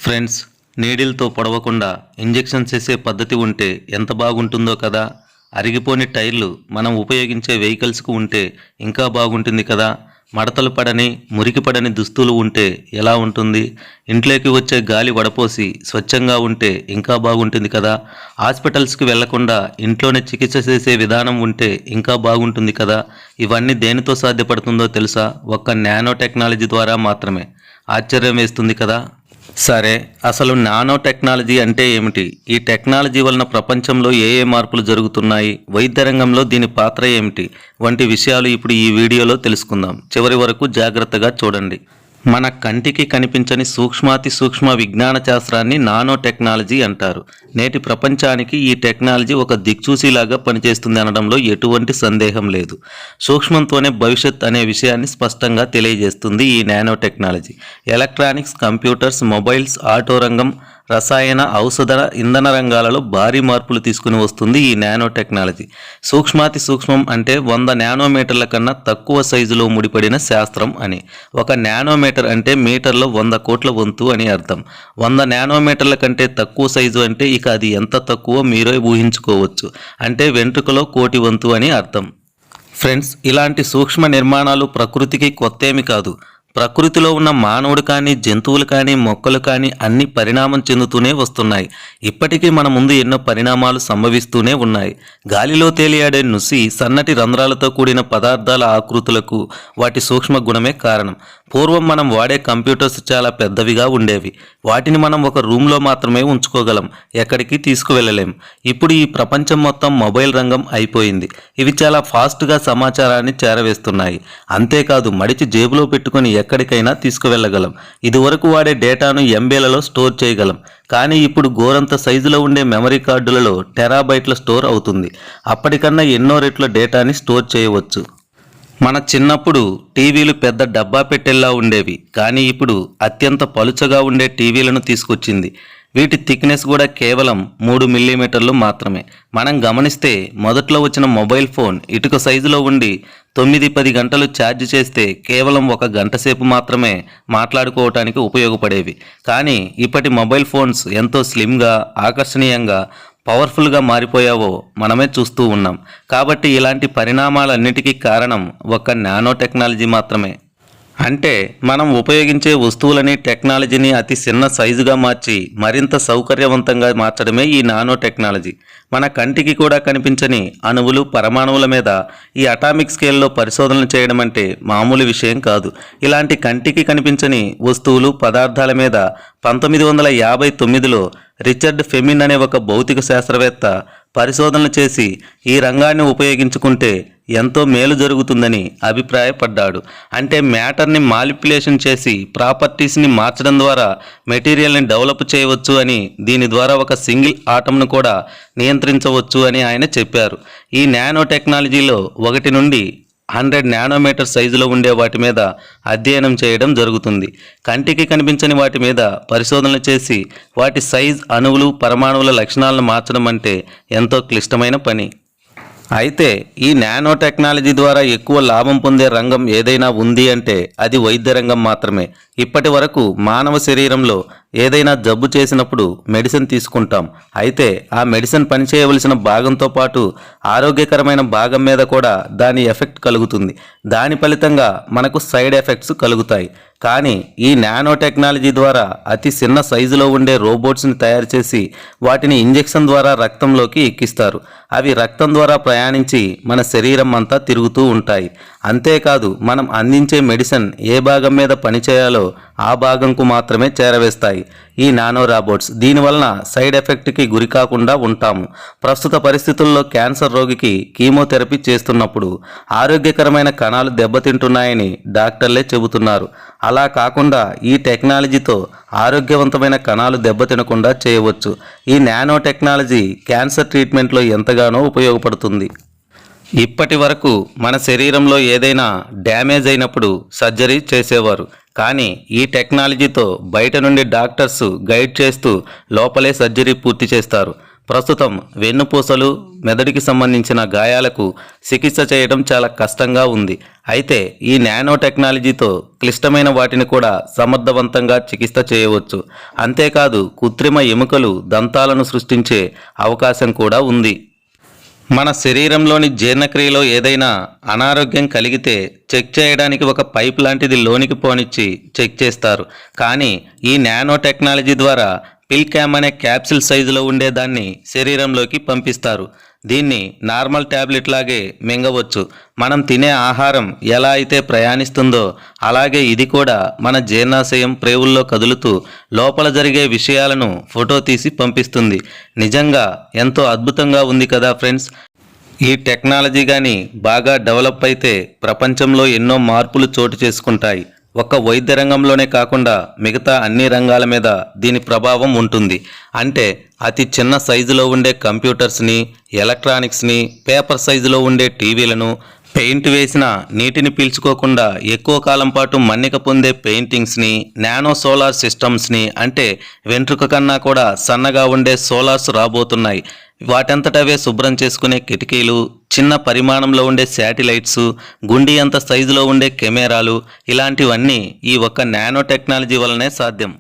Friends, నీడిల్తో పొడవకుండా injection చేసే పద్ధతి ఉంటే ఎంత బాగుంటుందో కదా. అరిగిపోని టైర్లు మనం ఉపయోగించే వెహికల్స్కు ఉంటే ఇంకా బాగుంటుంది కదా. మడతలు పడని మురికి పడని దుస్తులు ఉంటే ఎలా ఉంటుంది. ఇంట్లోకి వచ్చే గాలి వడపోసి స్వచ్ఛంగా ఉంటే ఇంకా బాగుంటుంది కదా. హాస్పిటల్స్కి వెళ్లకుండా ఇంట్లోనే చికిత్స చేసే విధానం ఉంటే ఇంకా బాగుంటుంది కదా. ఇవన్నీ దేనితో సాధ్యపడుతుందో తెలుసా? ఒక్క నానో టెక్నాలజీ ద్వారా మాత్రమే. ఆశ్చర్యం వేస్తుంది కదా. సరే, అసలు నానో టెక్నాలజీ అంటే ఏమిటి? ఈ టెక్నాలజీ వలన ప్రపంచంలో ఏ మార్పులు జరుగుతున్నాయి, వైద్య రంగంలో దీని పాత్ర ఏమిటి వంటి విషయాలు ఇప్పుడు ఈ వీడియోలో తెలుసుకుందాం. చివరి వరకు జాగ్రత్తగా చూడండి. మన కంటికి కనిపించని సూక్ష్మాతి సూక్ష్మ విజ్ఞాన శాస్త్రాన్ని నానో టెక్నాలజీ అంటారు. నేటి ప్రపంచానికి ఈ టెక్నాలజీ ఒక దిక్చూసిలాగా పనిచేస్తుంది అనడంలో ఎటువంటి సందేహం లేదు. సూక్ష్మంతోనే భవిష్యత్ అనే విషయాన్ని స్పష్టంగా తెలియజేస్తుంది ఈ nano technology. Electronics, computers, mobiles, auto రంగం, రసాయన, ఔషధ, ఇంధన రంగాలలో భారీ మార్పులు తీసుకుని వస్తుంది ఈ నానో టెక్నాలజీ. సూక్ష్మాతి సూక్ష్మం అంటే 100 నానోమీటర్ల కన్నా తక్కువ సైజులో ముడిపడిన శాస్త్రం అని. ఒక నానోమీటర్ అంటే మీటర్లో 100 కోట్ల వంతు అని అర్థం. 100 నానోమీటర్ల కంటే తక్కువ సైజు అంటే ఇక అది ఎంత తక్కువ మీరే ఊహించుకోవచ్చు. అంటే వెంట్రుకలో 1,00,00,000 వంతు అని అర్థం. ఫ్రెండ్స్, ఇలాంటి సూక్ష్మ నిర్మాణాలు ప్రకృతికి కొత్తేమి కాదు. ప్రకృతిలో ఉన్న మానవుడు కానీ, జంతువులు కానీ, మొక్కలు కానీ అన్ని పరిణామం చెందుతూనే వస్తున్నాయి. ఇప్పటికీ మన ముందు ఎన్నో పరిణామాలు సంభవిస్తూనే ఉన్నాయి. గాలిలో తేలియాడే నుసి, సన్నటి రంధ్రాలతో కూడిన పదార్థాల ఆకృతులకు వాటి సూక్ష్మ గుణమే కారణం. పూర్వం మనం వాడే కంప్యూటర్స్ చాలా పెద్దవిగా ఉండేవి. వాటిని మనం ఒక రూమ్లో మాత్రమే ఉంచుకోగలం, ఎక్కడికి తీసుకువెళ్ళలేం. ఇప్పుడు ఈ ప్రపంచం మొత్తం మొబైల్ రంగం అయిపోయింది. ఇవి చాలా ఫాస్ట్గా సమాచారాన్ని చేరవేస్తున్నాయి. అంతేకాదు, మడిచి జేబులో పెట్టుకుని ఎక్కడికైనా తీసుకువెళ్ళగలం. ఇదివరకు వాడే డేటాను ఎంబీలలో స్టోర్ చేయగలం. కానీ ఇప్పుడు గోరంత సైజులో ఉండే మెమరీ కార్డులలో టెరాబైట్ల స్టోర్ అవుతుంది. అప్పటికన్నా ఎన్నో రెట్ల డేటాని స్టోర్ చేయవచ్చు. మన చిన్నప్పుడు టీవీలు పెద్ద డబ్బా పెట్టెల్లా ఉండేవి. కానీ ఇప్పుడు అత్యంత పలుచగా ఉండే టీవీలను తీసుకొచ్చింది. వీటి థిక్నెస్ కూడా కేవలం 3 మిల్లీమీటర్లు మాత్రమే. మనం గమనిస్తే మొదట్లో వచ్చిన మొబైల్ ఫోన్ ఇటుక సైజులో ఉండి 9-10 గంటలు ఛార్జ్ చేస్తే కేవలం 1 గంట సేపు మాత్రమే మాట్లాడుకోవటానికి ఉపయోగపడేవి. కానీ ఇప్పటి మొబైల్ ఫోన్స్ ఎంతో స్లిమ్గా, ఆకర్షణీయంగా, పవర్ఫుల్గా మారిపోయావో మనమే చూస్తూ ఉన్నాం. కాబట్టి ఇలాంటి పరిణామాలన్నిటికీ కారణం ఒక్క నానో టెక్నాలజీ మాత్రమే. అంటే మనం ఉపయోగించే వస్తువులని, టెక్నాలజీని అతి చిన్న సైజుగా మార్చి మరింత సౌకర్యవంతంగా మార్చడమే ఈ నానో టెక్నాలజీ. మన కంటికి కూడా కనిపించని అణువులు, పరమాణువుల మీద ఈ అటామిక్ స్కేల్లో పరిశోధనలు చేయడం అంటే మామూలు విషయం కాదు. ఇలాంటి కంటికి కనిపించని వస్తువులు, పదార్థాల మీద 1959లో రిచర్డ్ ఫెమిన్ అనే ఒక భౌతిక శాస్త్రవేత్త పరిశోధనలు చేసి ఈ రంగాన్ని ఉపయోగించుకుంటే ఎంతో మేలు జరుగుతుందని అభిప్రాయపడ్డాడు. అంటే మ్యాటర్ని మాలిప్యులేషన్ చేసి ప్రాపర్టీస్ని మార్చడం ద్వారా మెటీరియల్ని డెవలప్ చేయవచ్చు అని, దీని ద్వారా ఒక సింగిల్ ఆటంను కూడా నియంత్రించవచ్చు అని ఆయన చెప్పారు. ఈ నానో టెక్నాలజీలో 1 నుండి 100 నానోమీటర్ సైజులో ఉండే వాటి మీద అధ్యయనం చేయడం జరుగుతుంది. కంటికి కనిపించని వాటి మీద పరిశోధనలు చేసి వాటి సైజ్, అణువులు, పరమాణువుల లక్షణాలను మార్చడం అంటే ఎంతో క్లిష్టమైన పని. అయితే ఈ నానో టెక్నాలజీ ద్వారా ఎక్కువ లాభం పొందే రంగం ఏదైనా ఉంది అంటే అది వైద్య రంగం మాత్రమే. ఇప్పటి వరకు మానవ శరీరంలో ఏదైనా జబ్బు చేసినప్పుడు మెడిసిన్ తీసుకుంటాం. అయితే ఆ మెడిసిన్ పనిచేయవలసిన భాగంతో పాటు ఆరోగ్యకరమైన భాగం మీద కూడా దాని ఎఫెక్ట్ కలుగుతుంది. దాని ఫలితంగా మనకు సైడ్ ఎఫెక్ట్స్ కలుగుతాయి. కానీ ఈ నానో టెక్నాలజీ ద్వారా అతి చిన్న సైజులో ఉండే రోబోట్స్ని తయారు చేసి వాటిని ఇంజెక్షన్ ద్వారా రక్తంలోకి ఎక్కిస్తారు. అవి రక్తం ద్వారా ప్రయాణించి మన శరీరం అంతా తిరుగుతూ ఉంటాయి. అంతేకాదు, మనం అందించే మెడిసిన్ ఏ భాగం మీద పనిచేయాలో ఆ భాగంకు మాత్రమే చేరవేస్తాయి ఈ నానో రోబోట్స్. దీనివలన సైడ్ ఎఫెక్ట్కి గురి కాకుండా ఉంటాము. ప్రస్తుత పరిస్థితుల్లో క్యాన్సర్ రోగికి కీమోథెరపీ చేస్తున్నప్పుడు ఆరోగ్యకరమైన కణాలు దెబ్బతింటున్నాయని డాక్టర్లే చెబుతున్నారు. అలా కాకుండా ఈ టెక్నాలజీతో ఆరోగ్యవంతమైన కణాలు దెబ్బతినకుండా చేయవచ్చు. ఈ నానో టెక్నాలజీ క్యాన్సర్ ట్రీట్మెంట్లో ఎంతగానో ఉపయోగపడుతుంది. ఇప్పటి వరకు మన శరీరంలో ఏదైనా డ్యామేజ్ అయినప్పుడు సర్జరీ చేసేవారు. కానీ ఈ టెక్నాలజీతో బయట నుండి డాక్టర్స్ గైడ్ చేస్తూ లోపలే సర్జరీ పూర్తి చేస్తారు. ప్రస్తుతం వెన్నుపూసలు మెదడుకి సంబంధించిన గాయాలకు చికిత్స చేయడం చాలా కష్టంగా ఉంది. అయితే ఈ నానో టెక్నాలజీతో క్లిష్టమైన వాటిని కూడా సమర్థవంతంగా చికిత్స చేయవచ్చు. అంతేకాదు కృత్రిమ ఎముకలు దంతాలను సృష్టించే అవకాశం కూడా ఉంది. మన శరీరంలోని జీర్ణక్రియలో ఏదైనా అనారోగ్యం కలిగితే చెక్ చేయడానికి ఒక పైప్ లాంటిది లోనికి పోనిచ్చి చెక్ చేస్తారు. కానీ ఈ నానో టెక్నాలజీ ద్వారా పిల్ క్యామ్ అనే క్యాప్సిల్ సైజులో ఉండేదాన్ని శరీరంలోకి పంపిస్తారు. దీన్ని నార్మల్ ట్యాబ్లెట్ లాగే మింగవచ్చు. మనం తినే ఆహారం ఎలా అయితే ప్రయాణిస్తుందో అలాగే ఇది కూడా మన జీర్ణాశయం ప్రేవుల్లో కదులుతూ లోపల జరిగే విషయాలను ఫోటో తీసి పంపిస్తుంది. నిజంగా ఎంతో అద్భుతంగా ఉంది కదా ఫ్రెండ్స్. ఈ టెక్నాలజీ కానీ బాగా డెవలప్ అయితే ప్రపంచంలో ఎన్నో మార్పులు చోటు చేసుకుంటాయి. ఒక్క వైద్య రంగంలోనే కాకుండా మిగతా అన్ని రంగాల మీద దీని ప్రభావం ఉంటుంది. అంటే అతి చిన్న సైజులో ఉండే కంప్యూటర్స్ని, ఎలక్ట్రానిక్స్ని, పేపర్ సైజులో ఉండే టీవీలను, పెయింట్ వేసిన నీటిని పీల్చుకోకుండా ఎక్కువ కాలం పాటు మన్నిక పొందే పెయింటింగ్స్ని, నానో సోలార్ సిస్టమ్స్ని, అంటే వెంట్రుక కన్నా కూడా సన్నగా ఉండే సోలార్స్ రాబోతున్నాయి. వాటంతటవే శుభ్రం చేసుకునే కిటికీలు, చిన్న పరిమాణంలో ఉండే శాటిలైట్స్, గుండి అంత సైజులో ఉండే కెమెరాలు, ఇలాంటివన్నీ ఈ ఒక్క నానో టెక్నాలజీ వల్లనే సాధ్యం.